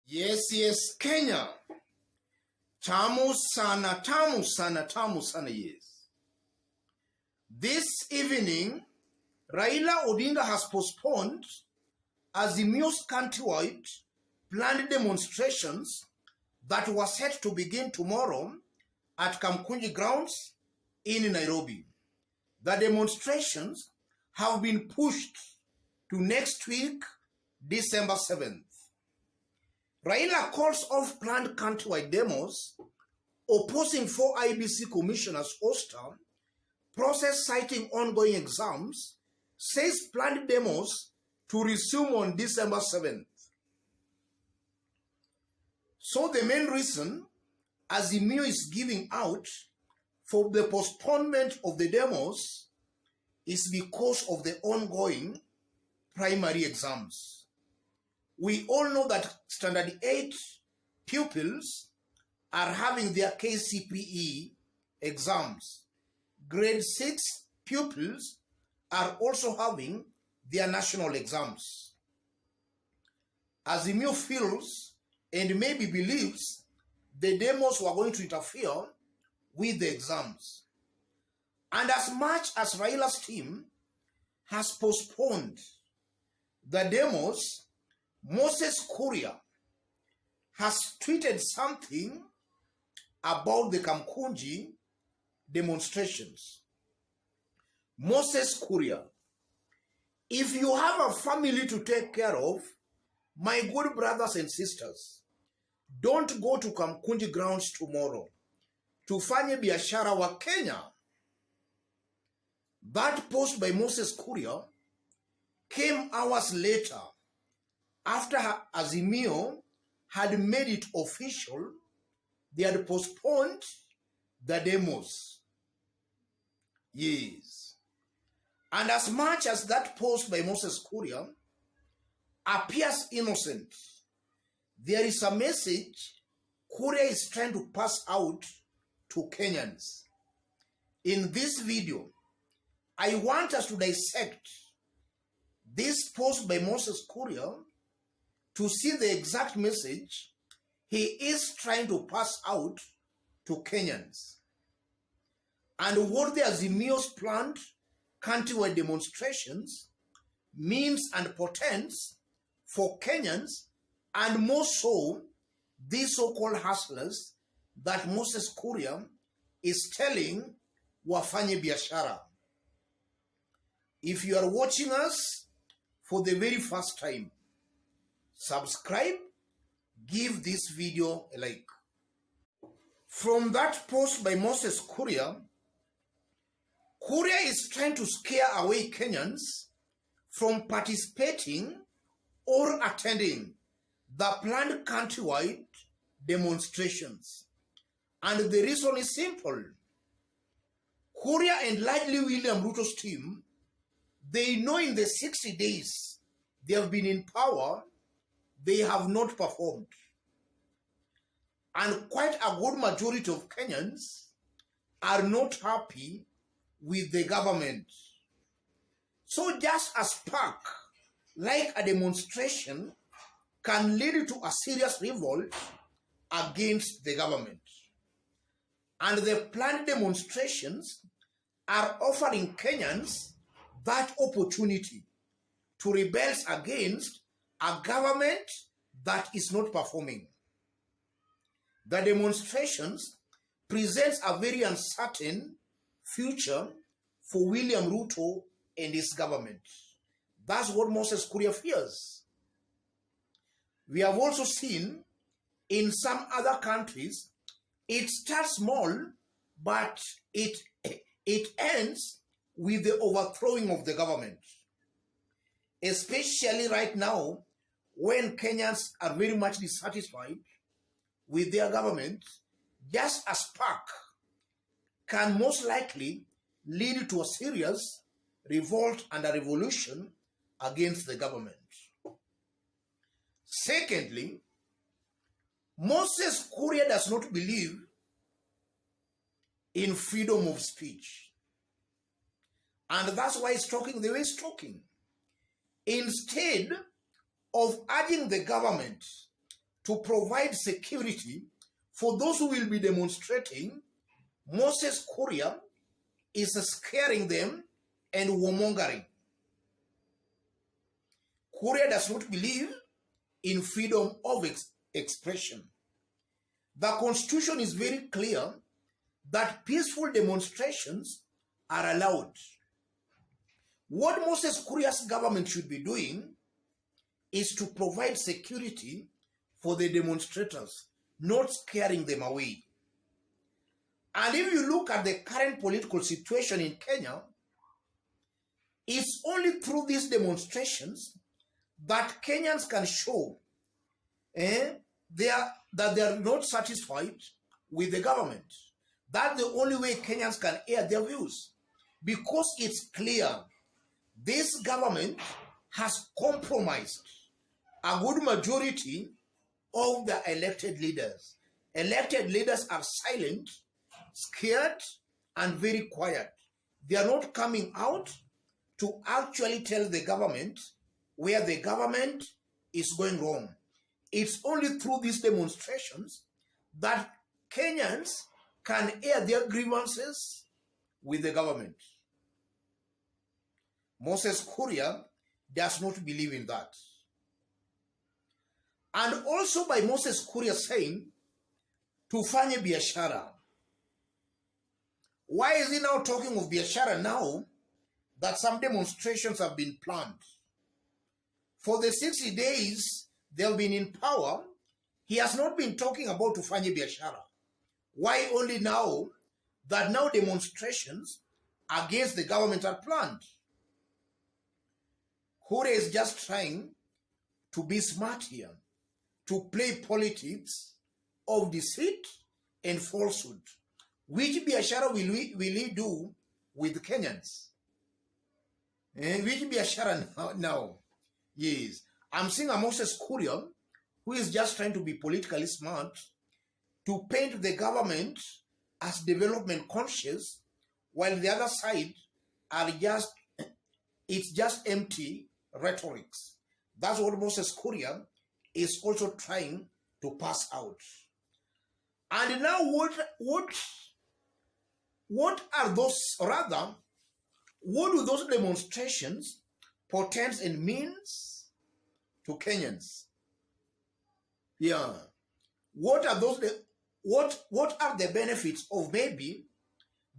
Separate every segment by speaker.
Speaker 1: Yes, Kenya. Tamu sana, yes. This evening, Raila Odinga has postponed Azimio's countrywide planned demonstrations that were set to begin tomorrow at Kamkunji grounds in Nairobi. The demonstrations have been pushed to next week, December 7th. Raila calls off planned countrywide demos, opposing 4 IBC commissioners' Oster process citing ongoing exams, says planned demos to resume on December 7th. So the main reason Azimio is giving out for the postponement of the demos is because of the ongoing primary exams. We all know that Standard 8 pupils are having their KCPE exams. Grade 6 pupils are also having their national exams. Azimio feels and maybe believes the demos were going to interfere with the exams. And as much as Raila's team has postponed the demos, Moses Kuria has tweeted something about the Kamkunji demonstrations. Moses Kuria, if you have a family to take care of, my good brothers and sisters, don't go to Kamkunji grounds tomorrow. Tufanye biashara wa Kenya. That post by Moses Kuria came hours later after Azimio had made it official. They had postponed the demos. Yes. And as much as that post by Moses Kuria appears innocent, there is a message Kuria is trying to pass out to Kenyans. In this video, I want us to dissect this post by Moses Kuria to see the exact message he is trying to pass out to Kenyans, and what the Azimio's planned countrywide demonstrations means and portends for Kenyans, and more so these so-called hustlers that Moses Kuria is telling wafanye biashara. If you are watching us for the very first time, subscribe, give this video a like. From that post by Moses Kuria, Kuria is trying to scare away Kenyans from participating or attending the planned countrywide demonstrations. And the reason is simple. Kuria and largely William Ruto's team, they know in the 60 days they have been in power, they have not performed. And quite a good majority of Kenyans are not happy with the government. So just a spark, like a demonstration, can lead to a serious revolt against the government. And the planned demonstrations are offering Kenyans that opportunity to rebel against a government that is not performing. The demonstrations presents a very uncertain future for William Ruto and his government. That's what Moses Kuria fears. We have also seen in some other countries, it starts small, but it ends with the overthrowing of the government. Especially right now, when Kenyans are very much dissatisfied with their government, just a spark can most likely lead to a serious revolt and a revolution against the government. Secondly, Moses Kuria does not believe in freedom of speech. And that's why he's talking the way he's talking. Instead of urging the government to provide security for those who will be demonstrating, Moses Kuria is scaring them and warmongering. Kuria does not believe in freedom of expression. The Constitution is very clear that peaceful demonstrations are allowed. What Moses Kuria's government should be doing is to provide security for the demonstrators, not scaring them away. And if you look at the current political situation in Kenya, it's only through these demonstrations that Kenyans can show that they are not satisfied with the government. That's the only way Kenyans can air their views, because it's clear this government has compromised a good majority of the elected leaders. Elected leaders are silent, scared, and very quiet. They are not coming out to actually tell the government where the government is going wrong. It's only through these demonstrations that Kenyans can air their grievances with the government. Moses Kuria does not believe in that. And also by Moses Kuria saying, tufanye biashara. Why is he now talking of biashara now that some demonstrations have been planned? For the 60 days they have been in power, he has not been talking about tufanye biashara. Why only now that now demonstrations against the government are planned? Kuria is just trying to be smart here, to play politics of deceit and falsehood. Which biashara will he do with Kenyans? Which biashara now? Yes. I'm seeing a Moses Kuria who is just trying to be politically smart, to paint the government as development conscious, while the other side are it's just empty rhetorics. That's what Moses Kuria is also trying to pass out. And now what are those, rather, what do those demonstrations portend and means to Kenyans? Yeah. What are the benefits of maybe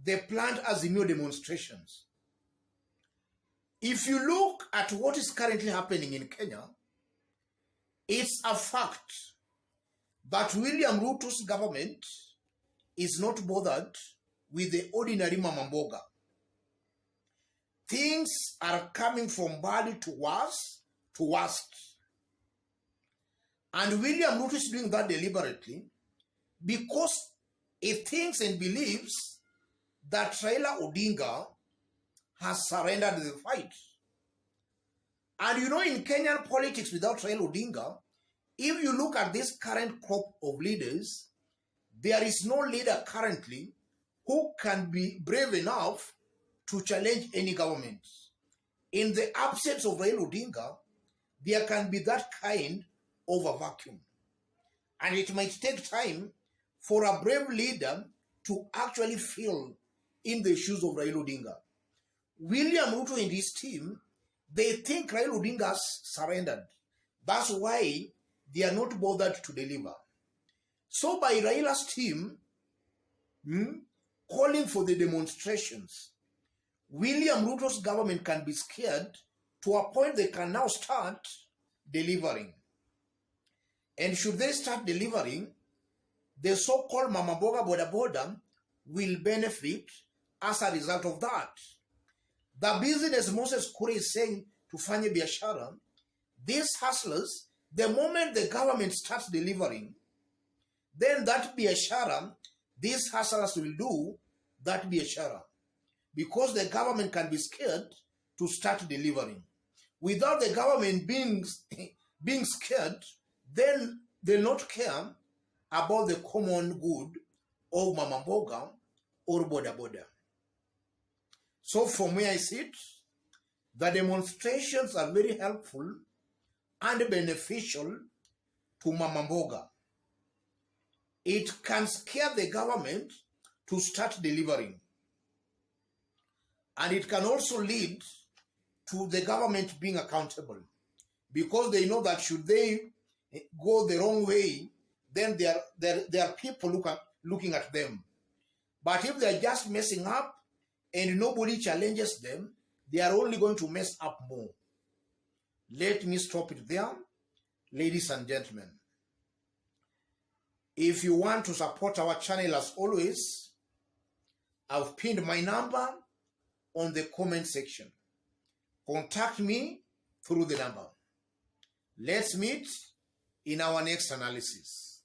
Speaker 1: the planned Azimio demonstrations? If you look at what is currently happening in Kenya, it's a fact that William Ruto's government is not bothered with the ordinary mama mboga. Things are coming from bad to worse to worst. And William Ruto is doing that deliberately because he thinks and believes that Raila Odinga has surrendered the fight. And you know, in Kenyan politics without Raila Odinga, if you look at this current crop of leaders, there is no leader currently who can be brave enough to challenge any government. In the absence of Raila Odinga, there can be that kind of a vacuum. And it might take time for a brave leader to actually fill in the shoes of Raila Odinga. William Ruto and his team, they think Raila Odinga has surrendered. That's why they are not bothered to deliver. So by Raila's team calling for the demonstrations, William Ruto's government can be scared to a point they can now start delivering. And should they start delivering, the so-called Mama Boga Boda Boda will benefit as a result of that. The business Moses Kuria is saying to Fanye Biashara, these hustlers, the moment the government starts delivering, then that Biashara, these hustlers will do that Biashara. Because the government can be scared to start delivering. Without the government being scared, then they'll not care about the common good of Mama Mboga or Boda Boda. So from where I sit, the demonstrations are very helpful and beneficial to Mama Mboga. It can scare the government to start delivering. And it can also lead to the government being accountable, because they know that should they go the wrong way, then there are people looking at them. But if they're just messing up and nobody challenges them, they are only going to mess up more. Let me stop it there, ladies and gentlemen. If you want to support our channel, as always, I've pinned my number on the comment section. Contact me through the number. Let's meet in our next analysis.